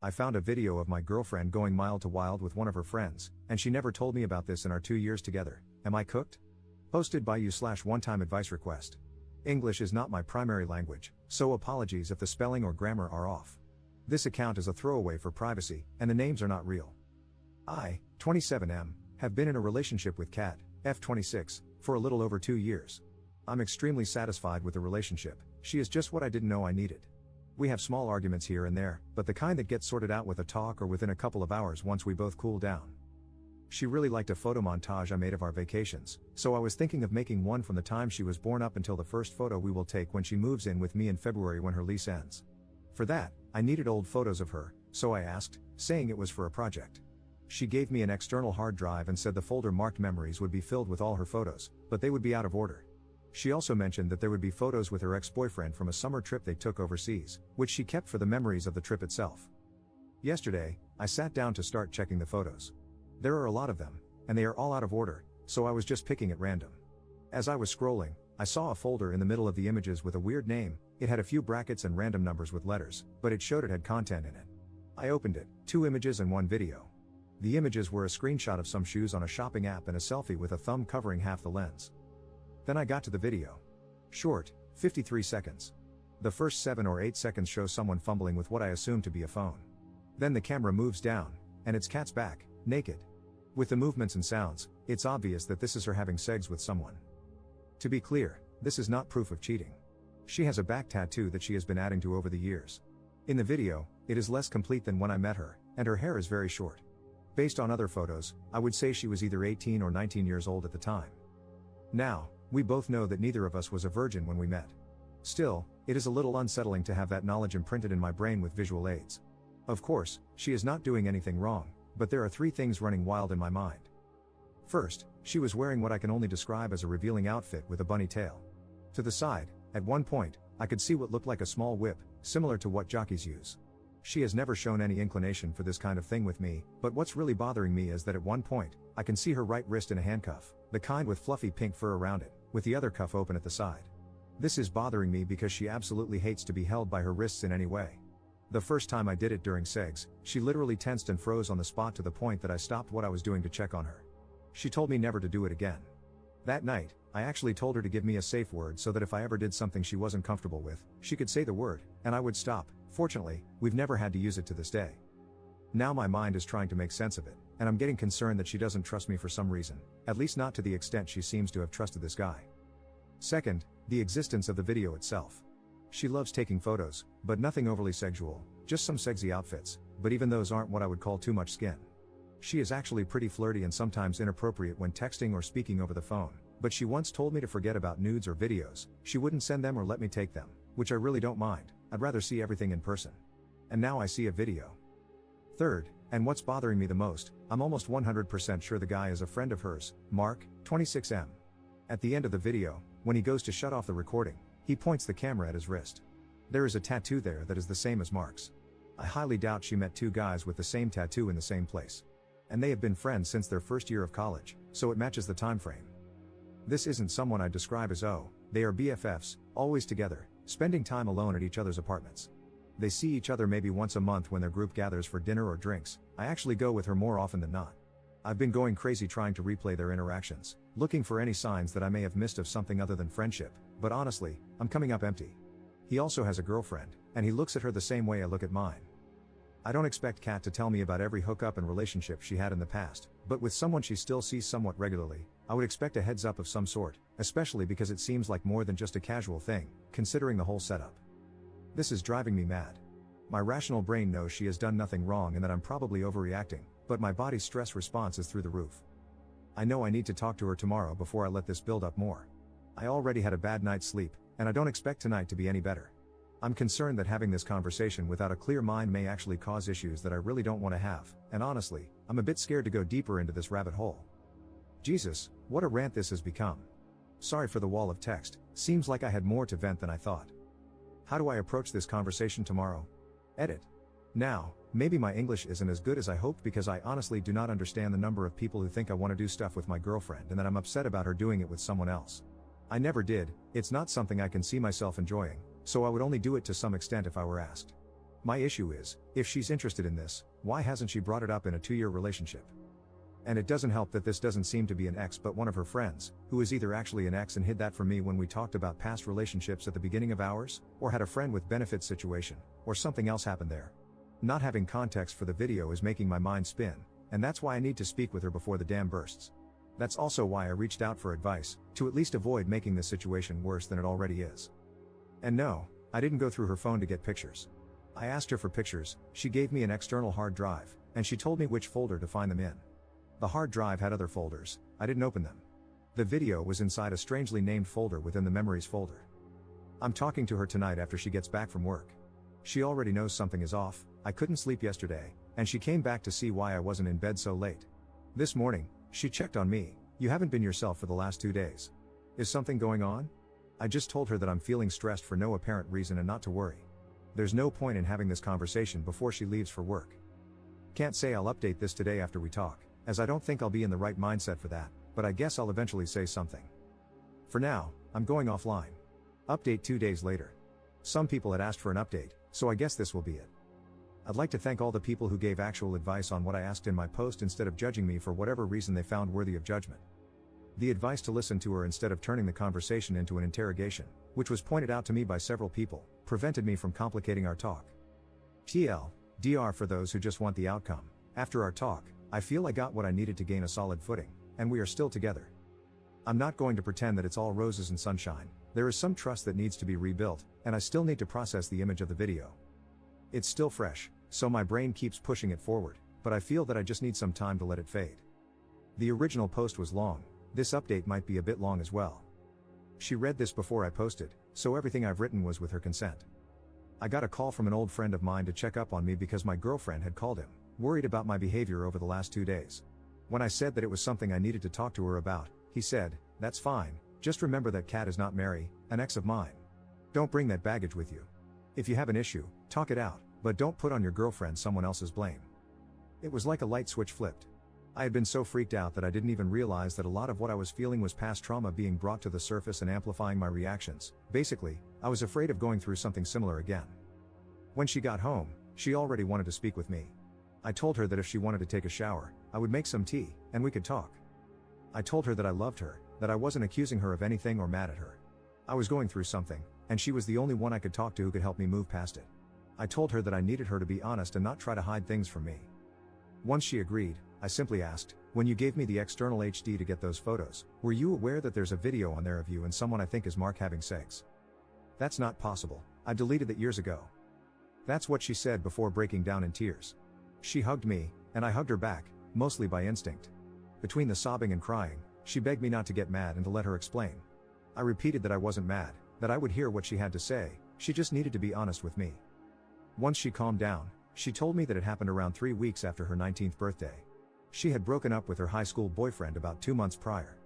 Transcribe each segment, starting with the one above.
I found a video of my girlfriend going mild to wild with one of her friends, and she never told me about this in our 2 years together. Am I cooked? Posted by you/one-time advice request. English is not my primary language, so apologies if the spelling or grammar are off. This account is a throwaway for privacy, and the names are not real. I, 27M, have been in a relationship with Kat, F26, for a little over 2 years. I'm extremely satisfied with the relationship. She is just what I didn't know I needed. We have small arguments here and there, but the kind that gets sorted out with a talk or within a couple of hours once we both cool down. She really liked a photo montage I made of our vacations, so I was thinking of making one from the time she was born up until the first photo we will take when she moves in with me in February when her lease ends. For that, I needed old photos of her, so I asked, saying it was for a project. She gave me an external hard drive and said the folder marked memories would be filled with all her photos, but they would be out of order. She also mentioned that there would be photos with her ex-boyfriend from a summer trip they took overseas, which she kept for the memories of the trip itself. Yesterday, I sat down to start checking the photos. There are a lot of them, and they are all out of order, so I was just picking at random. As I was scrolling, I saw a folder in the middle of the images with a weird name. It had a few brackets and random numbers with letters, but it showed it had content in it. I opened it, 2 images and 1 video. The images were a screenshot of some shoes on a shopping app and a selfie with a thumb covering half the lens. Then I got to the video. Short, 53 seconds. The first 7 or 8 seconds show someone fumbling with what I assume to be a phone. Then the camera moves down, and it's Kat's back, naked. With the movements and sounds, it's obvious that this is her having sex with someone. To be clear, this is not proof of cheating. She has a back tattoo that she has been adding to over the years. In the video, it is less complete than when I met her, and her hair is very short. Based on other photos, I would say she was either 18 or 19 years old at the time. Now, we both know that neither of us was a virgin when we met. Still, it is a little unsettling to have that knowledge imprinted in my brain with visual aids. Of course, she is not doing anything wrong, but there are 3 things running wild in my mind. First, she was wearing what I can only describe as a revealing outfit with a bunny tail. To the side, at one point, I could see what looked like a small whip, similar to what jockeys use. She has never shown any inclination for this kind of thing with me, but what's really bothering me is that at one point, I can see her right wrist in a handcuff, the kind with fluffy pink fur around it, with the other cuff open at the side. This is bothering me because she absolutely hates to be held by her wrists in any way. The first time I did it during sex, she literally tensed and froze on the spot to the point that I stopped what I was doing to check on her. She told me never to do it again. That night, I actually told her to give me a safe word so that if I ever did something she wasn't comfortable with, she could say the word, and I would stop. Fortunately, we've never had to use it to this day. Now my mind is trying to make sense of it, and I'm getting concerned that she doesn't trust me for some reason, at least not to the extent she seems to have trusted this guy. Second, the existence of the video itself. She loves taking photos, but nothing overly sexual, just some sexy outfits, but even those aren't what I would call too much skin. She is actually pretty flirty and sometimes inappropriate when texting or speaking over the phone, but she once told me to forget about nudes or videos. She wouldn't send them or let me take them, which I really don't mind. I'd rather see everything in person. And now I see a video. Third, and what's bothering me the most, I'm almost 100% sure the guy is a friend of hers, Mark, 26M. At the end of the video, when he goes to shut off the recording, he points the camera at his wrist. There is a tattoo there that is the same as Mark's. I highly doubt she met 2 guys with the same tattoo in the same place. And they have been friends since their first year of college, so it matches the time frame. This isn't someone I'd describe as they are BFFs, always together, spending time alone at each other's apartments. They see each other maybe once a month when their group gathers for dinner or drinks. I actually go with her more often than not. I've been going crazy trying to replay their interactions, looking for any signs that I may have missed of something other than friendship, but honestly, I'm coming up empty. He also has a girlfriend, and he looks at her the same way I look at mine. I don't expect Kat to tell me about every hookup and relationship she had in the past, but with someone she still sees somewhat regularly, I would expect a heads up of some sort, especially because it seems like more than just a casual thing, considering the whole setup. This is driving me mad. My rational brain knows she has done nothing wrong and that I'm probably overreacting, but my body's stress response is through the roof. I know I need to talk to her tomorrow before I let this build up more. I already had a bad night's sleep, and I don't expect tonight to be any better. I'm concerned that having this conversation without a clear mind may actually cause issues that I really don't want to have, and honestly, I'm a bit scared to go deeper into this rabbit hole. Jesus, what a rant this has become. Sorry for the wall of text, seems like I had more to vent than I thought. How do I approach this conversation tomorrow? Edit. Now, maybe my English isn't as good as I hoped because I honestly do not understand the number of people who think I want to do stuff with my girlfriend and that I'm upset about her doing it with someone else. I never did, it's not something I can see myself enjoying, so I would only do it to some extent if I were asked. My issue is, if she's interested in this, why hasn't she brought it up in a 2-year relationship? And it doesn't help that this doesn't seem to be an ex but one of her friends, who is either actually an ex and hid that from me when we talked about past relationships at the beginning of ours, or had a friend with benefits situation, or something else happened there. Not having context for the video is making my mind spin, and that's why I need to speak with her before the dam bursts. That's also why I reached out for advice, to at least avoid making this situation worse than it already is. And no, I didn't go through her phone to get pictures. I asked her for pictures, she gave me an external hard drive, and she told me which folder to find them in. The hard drive had other folders, I didn't open them. The video was inside a strangely named folder within the memories folder. I'm talking to her tonight after she gets back from work. She already knows something is off, I couldn't sleep yesterday, and she came back to see why I wasn't in bed so late. This morning, she checked on me, you haven't been yourself for the last 2 days. Is something going on? I just told her that I'm feeling stressed for no apparent reason and not to worry. There's no point in having this conversation before she leaves for work. Can't say I'll update this today after we talk, as I don't think I'll be in the right mindset for that, but I guess I'll eventually say something. For now, I'm going offline. Update 2 days later. Some people had asked for an update, so I guess this will be it. I'd like to thank all the people who gave actual advice on what I asked in my post instead of judging me for whatever reason they found worthy of judgment. The advice to listen to her instead of turning the conversation into an interrogation, which was pointed out to me by several people, prevented me from complicating our talk. TLDR for those who just want the outcome. After our talk, I feel I got what I needed to gain a solid footing, and we are still together. I'm not going to pretend that it's all roses and sunshine, there is some trust that needs to be rebuilt, and I still need to process the image of the video. It's still fresh, so my brain keeps pushing it forward, but I feel that I just need some time to let it fade. The original post was long, this update might be a bit long as well. She read this before I posted, so everything I've written was with her consent. I got a call from an old friend of mine to check up on me because my girlfriend had called him, worried about my behavior over the last 2 days. When I said that it was something I needed to talk to her about, he said, "That's fine, just remember that Kat is not Mary, an ex of mine. Don't bring that baggage with you. If you have an issue, talk it out, but don't put on your girlfriend someone else's blame." It was like a light switch flipped. I had been so freaked out that I didn't even realize that a lot of what I was feeling was past trauma being brought to the surface and amplifying my reactions. Basically, I was afraid of going through something similar again. When she got home, she already wanted to speak with me. I told her that if she wanted to take a shower, I would make some tea, and we could talk. I told her that I loved her, that I wasn't accusing her of anything or mad at her. I was going through something, and she was the only one I could talk to who could help me move past it. I told her that I needed her to be honest and not try to hide things from me. Once she agreed, I simply asked, "When you gave me the external HD to get those photos, were you aware that there's a video on there of you and someone I think is Mark having sex?" "That's not possible, I deleted that years ago." That's what she said before breaking down in tears. She hugged me, and I hugged her back, mostly by instinct. Between the sobbing and crying, she begged me not to get mad and to let her explain. I repeated that I wasn't mad, that I would hear what she had to say, she just needed to be honest with me. Once she calmed down, she told me that it happened around 3 weeks after her 19th birthday. She had broken up with her high school boyfriend about 2 months prior.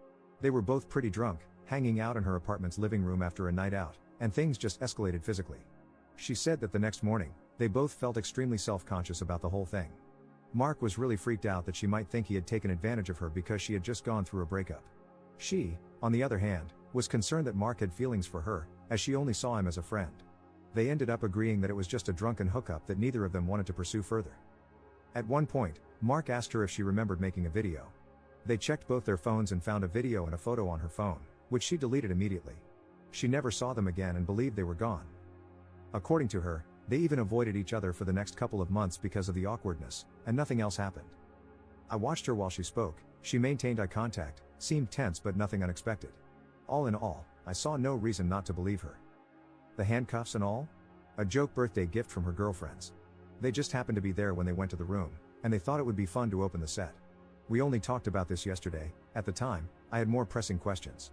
They were both pretty drunk, hanging out in her apartment's living room after a night out, and things just escalated physically. She said that the next morning, they both felt extremely self-conscious about the whole thing. Mark was really freaked out that she might think he had taken advantage of her because she had just gone through a breakup. She, on the other hand, was concerned that Mark had feelings for her, as she only saw him as a friend. They ended up agreeing that it was just a drunken hookup that neither of them wanted to pursue further. At one point, Mark asked her if she remembered making a video. They checked both their phones and found a video and a photo on her phone, which she deleted immediately. She never saw them again and believed they were gone. According to her, they even avoided each other for the next couple of months because of the awkwardness, and nothing else happened. I watched her while she spoke, she maintained eye contact, seemed tense but nothing unexpected. All in all, I saw no reason not to believe her. The handcuffs and all? A joke birthday gift from her girlfriends. They just happened to be there when they went to the room, and they thought it would be fun to open the set. We only talked about this yesterday. At the time, I had more pressing questions.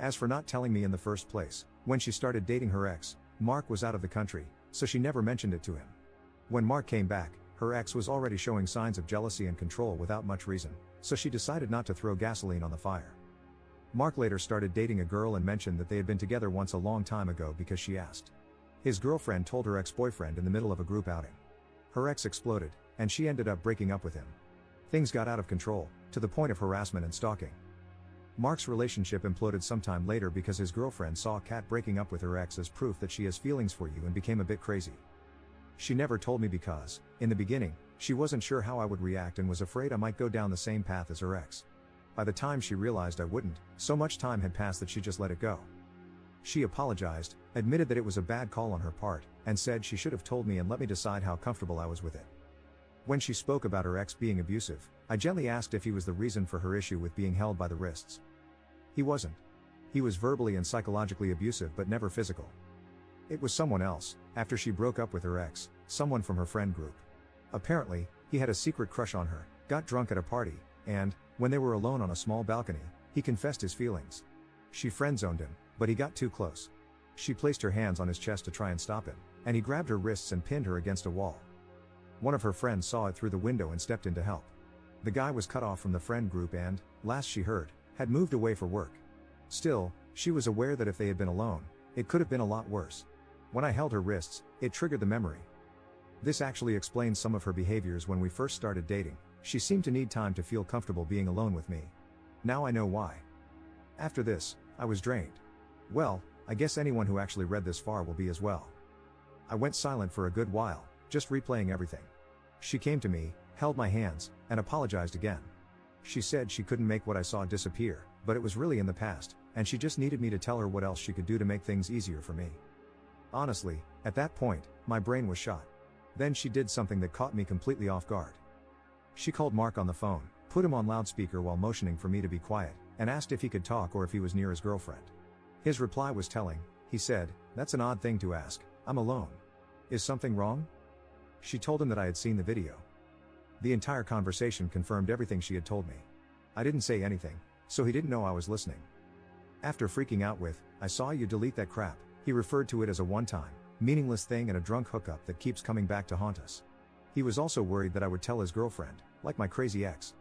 As for not telling me in the first place, when she started dating her ex, Mark was out of the country, so she never mentioned it to him. When Mark came back, her ex was already showing signs of jealousy and control without much reason, so she decided not to throw gasoline on the fire. Mark later started dating a girl and mentioned that they had been together once a long time ago because she asked. His girlfriend told her ex-boyfriend in the middle of a group outing. Her ex exploded, and she ended up breaking up with him. Things got out of control, to the point of harassment and stalking. Mark's relationship imploded sometime later because his girlfriend saw Kat breaking up with her ex as proof that she has feelings for you and became a bit crazy. She never told me because, in the beginning, she wasn't sure how I would react and was afraid I might go down the same path as her ex. By the time she realized I wouldn't, so much time had passed that she just let it go. She apologized, admitted that it was a bad call on her part, and said she should have told me and let me decide how comfortable I was with it. When she spoke about her ex being abusive, I gently asked if he was the reason for her issue with being held by the wrists. He wasn't. He was verbally and psychologically abusive but never physical. It was someone else, after she broke up with her ex, someone from her friend group. Apparently, he had a secret crush on her, got drunk at a party, and, when they were alone on a small balcony, he confessed his feelings. She friend-zoned him, but he got too close. She placed her hands on his chest to try and stop him, and he grabbed her wrists and pinned her against a wall. One of her friends saw it through the window and stepped in to help. The guy was cut off from the friend group and, last she heard, had moved away for work. Still, she was aware that if they had been alone, it could have been a lot worse. When I held her wrists, it triggered the memory. This actually explains some of her behaviors when we first started dating. She seemed to need time to feel comfortable being alone with me. Now I know why. After this, I was drained. Well, I guess anyone who actually read this far will be as well. I went silent for a good while, just replaying everything. She came to me, held my hands, and apologized again. She said she couldn't make what I saw disappear, but it was really in the past, and she just needed me to tell her what else she could do to make things easier for me. Honestly, at that point, my brain was shot. Then she did something that caught me completely off guard. She called Mark on the phone, put him on loudspeaker while motioning for me to be quiet, and asked if he could talk or if he was near his girlfriend. His reply was telling. He said, "That's an odd thing to ask, I'm alone. Is something wrong?" She told him that I had seen the video. The entire conversation confirmed everything she had told me. I didn't say anything, so he didn't know I was listening. After freaking out with, "I saw you delete that crap," he referred to it as a one-time, meaningless thing and a drunk hookup that keeps coming back to haunt us. He was also worried that I would tell his girlfriend, like my crazy ex.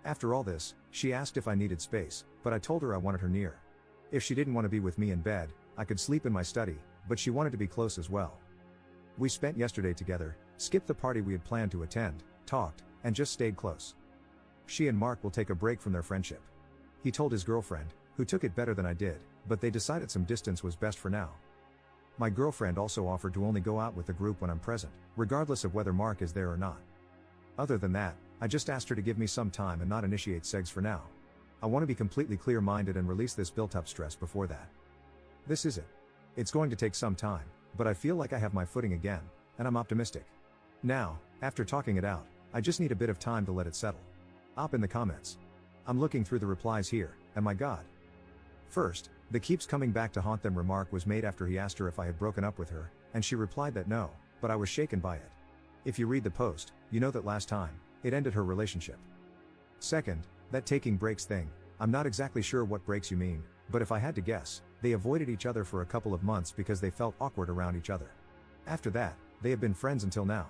After all this, she asked if I needed space, but I told her I wanted her near. If she didn't want to be with me in bed, I could sleep in my study, but she wanted to be close as well. We spent yesterday together, skipped the party we had planned to attend, talked, and just stayed close. She and Mark will take a break from their friendship. He told his girlfriend, who took it better than I did, but they decided some distance was best for now. My girlfriend also offered to only go out with the group when I'm present, regardless of whether Mark is there or not. Other than that, I just asked her to give me some time and not initiate sex for now. I want to be completely clear-minded and release this built-up stress before that. This is it. It's going to take some time, but I feel like I have my footing again, and I'm optimistic. Now, after talking it out, I just need a bit of time to let it settle. Up in the comments. I'm looking through the replies here, and my God. First, the "keeps coming back to haunt them" remark was made after he asked her if I had broken up with her, and she replied that no, but I was shaken by it. If you read the post, you know that last time, it ended her relationship. Second, that taking breaks thing, I'm not exactly sure what breaks you mean, but if I had to guess, they avoided each other for a couple of months because they felt awkward around each other. After that, they have been friends until now.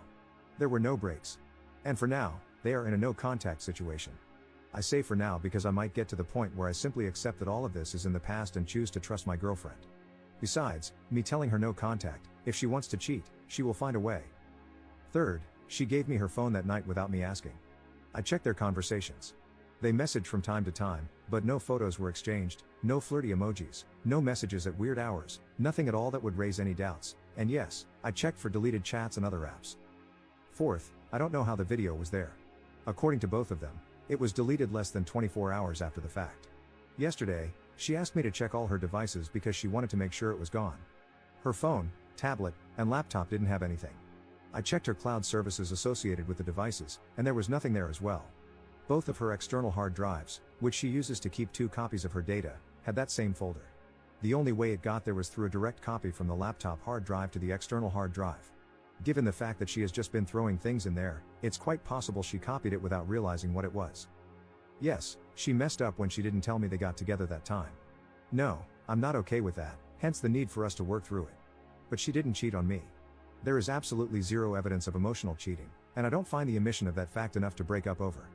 There were no breaks. And for now, they are in a no-contact situation. I say for now because I might get to the point where I simply accept that all of this is in the past and choose to trust my girlfriend. Besides, me telling her no contact, if she wants to cheat, she will find a way. Third, she gave me her phone that night without me asking. I checked their conversations. They messaged from time to time, but no photos were exchanged, no flirty emojis, no messages at weird hours, nothing at all that would raise any doubts, and yes, I checked for deleted chats and other apps. Fourth, I don't know how the video was there. According to both of them, it was deleted less than 24 hours after the fact. Yesterday, she asked me to check all her devices because she wanted to make sure it was gone. Her phone, tablet, and laptop didn't have anything. I checked her cloud services associated with the devices, and there was nothing there as well. Both of her external hard drives, which she uses to keep 2 copies of her data, had that same folder. The only way it got there was through a direct copy from the laptop hard drive to the external hard drive. Given the fact that she has just been throwing things in there, it's quite possible she copied it without realizing what it was. Yes, she messed up when she didn't tell me they got together that time. No, I'm not okay with that, hence the need for us to work through it. But she didn't cheat on me. There is absolutely zero evidence of emotional cheating, and I don't find the omission of that fact enough to break up over.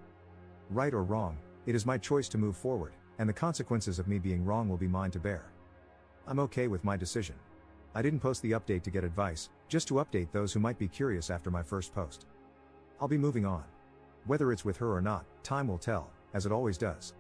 Right or wrong, it is my choice to move forward, and the consequences of me being wrong will be mine to bear. I'm okay with my decision. I didn't post the update to get advice, just to update those who might be curious after my first post. I'll be moving on. Whether it's with her or not, time will tell, as it always does.